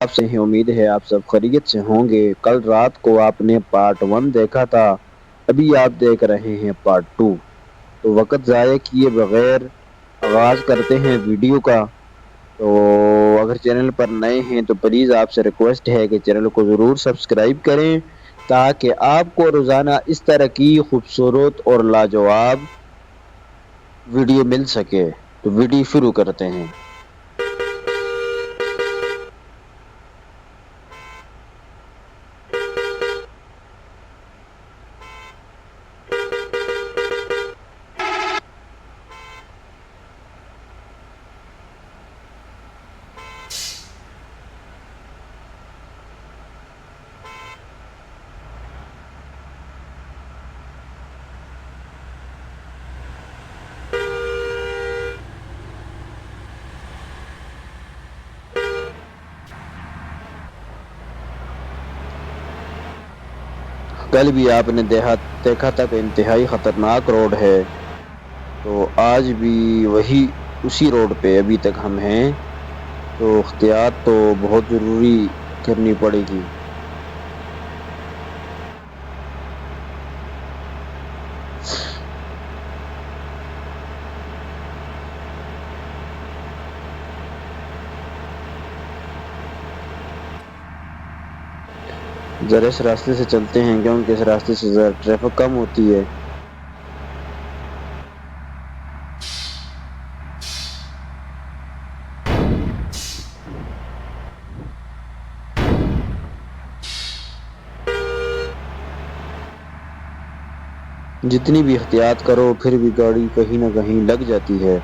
आपसे ही उम्मीद है आप सब खैरियत से होंगे। कल रात को आपने पार्ट 1 देखा था, अभी आप देख रहे हैं पार्ट 2। तो वक्त ज़ाया किए बगैर आगाज़ करते हैं वीडियो का। तो अगर चैनल पर नए हैं तो प्लीज़ आपसे रिक्वेस्ट है कि चैनल को ज़रूर सब्सक्राइब करें ताकि आपको रोज़ाना इस तरह की खूबसूरत और लाजवाब वीडियो मिल सके। तो वीडियो शुरू करते हैं। कल भी आपने देखा था कि इंतहाई ख़तरनाक रोड है, तो आज भी वही उसी रोड पे अभी तक हम हैं। तो एहतियात तो बहुत ज़रूरी करनी पड़ेगी। ज़रा इस रास्ते से चलते हैं क्योंकि इस रास्ते से ज़रा ट्रैफिक कम होती है। जितनी भी एहतियात करो फिर भी गाड़ी कहीं ना कहीं लग जाती है।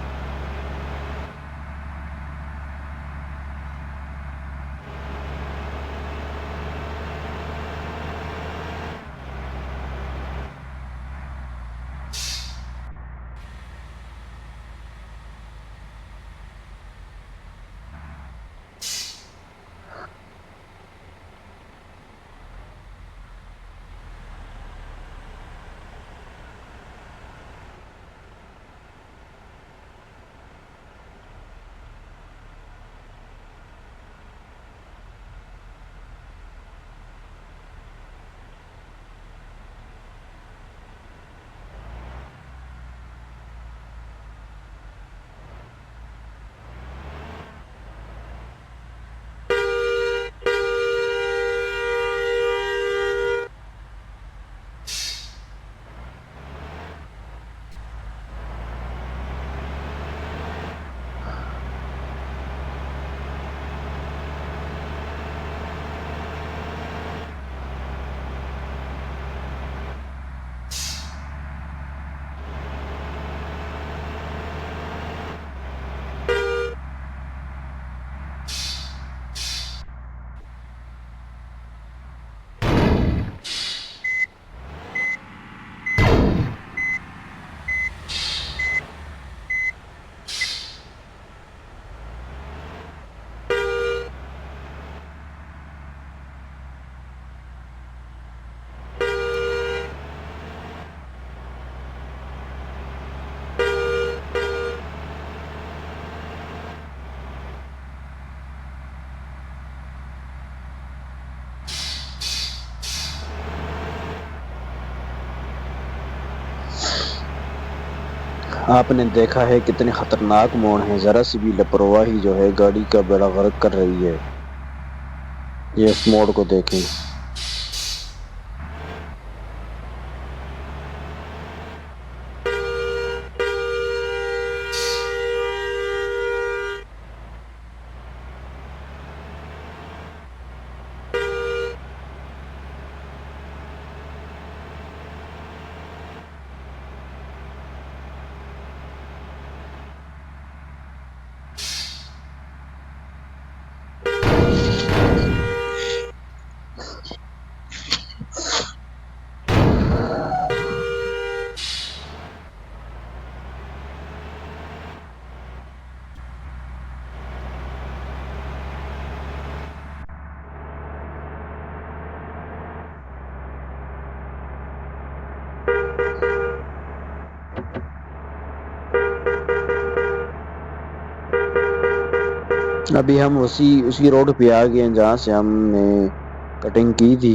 आपने देखा है कितने खतरनाक मोड़ हैं, ज़रा सी भी लापरवाही जो है गाड़ी का बेड़ा गर्क कर रही है। ये इस मोड़ को देखें। अभी हम उसी उसी रोड पे आ गए हैं जहाँ से हमने कटिंग की थी।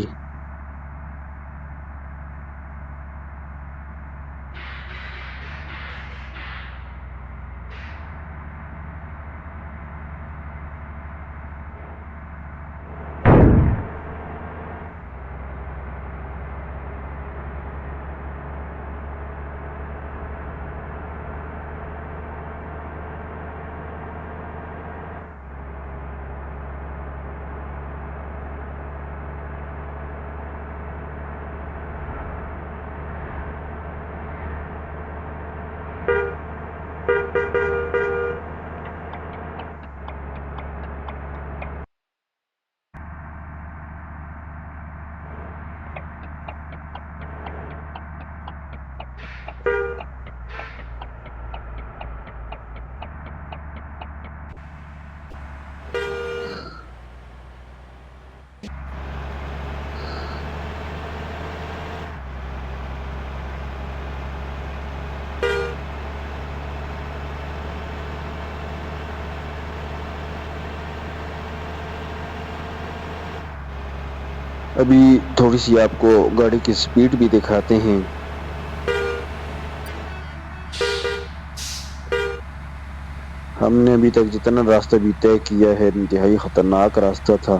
अभी थोड़ी सी आपको गाड़ी की स्पीड भी दिखाते हैं। हमने अभी तक जितना रास्ता भी तय किया है इंतहाई खतरनाक रास्ता था।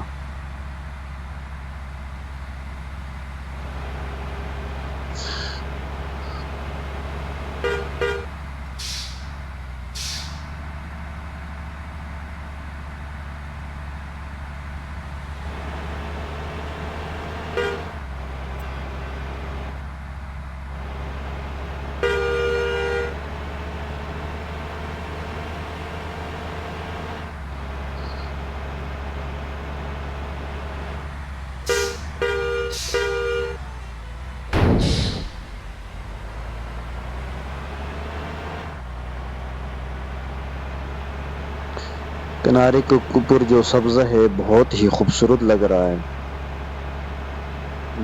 किनारे के ऊपर जो सब्जा है बहुत ही खूबसूरत लग रहा है।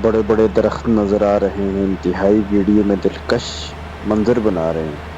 बड़े बड़े दरख्त नजर आ रहे हैं, इंतहाई वीडियो में दिलकश मंजर बना रहे हैं।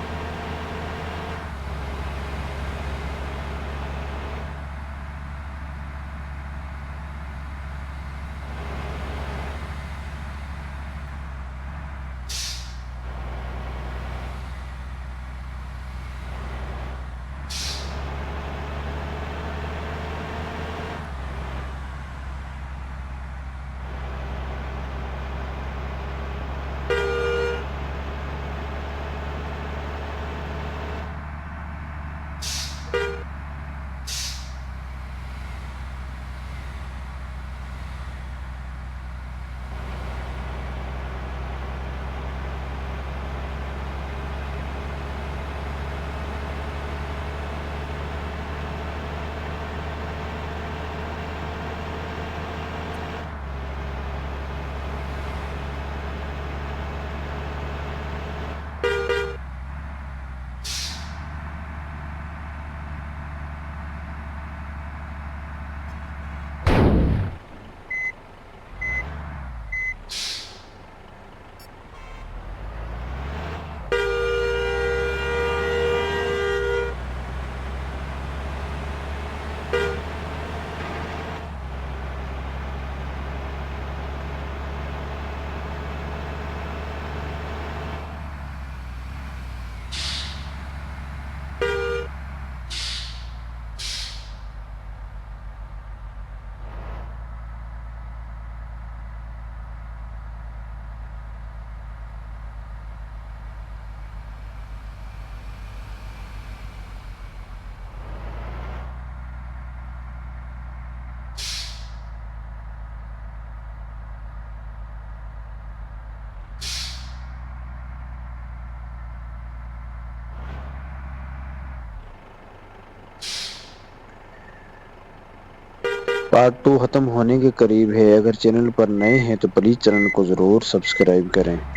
पार्ट 2 खत्म होने के करीब है। अगर चैनल पर नए हैं तो प्लीज चैनल को जरूर सब्सक्राइब करें।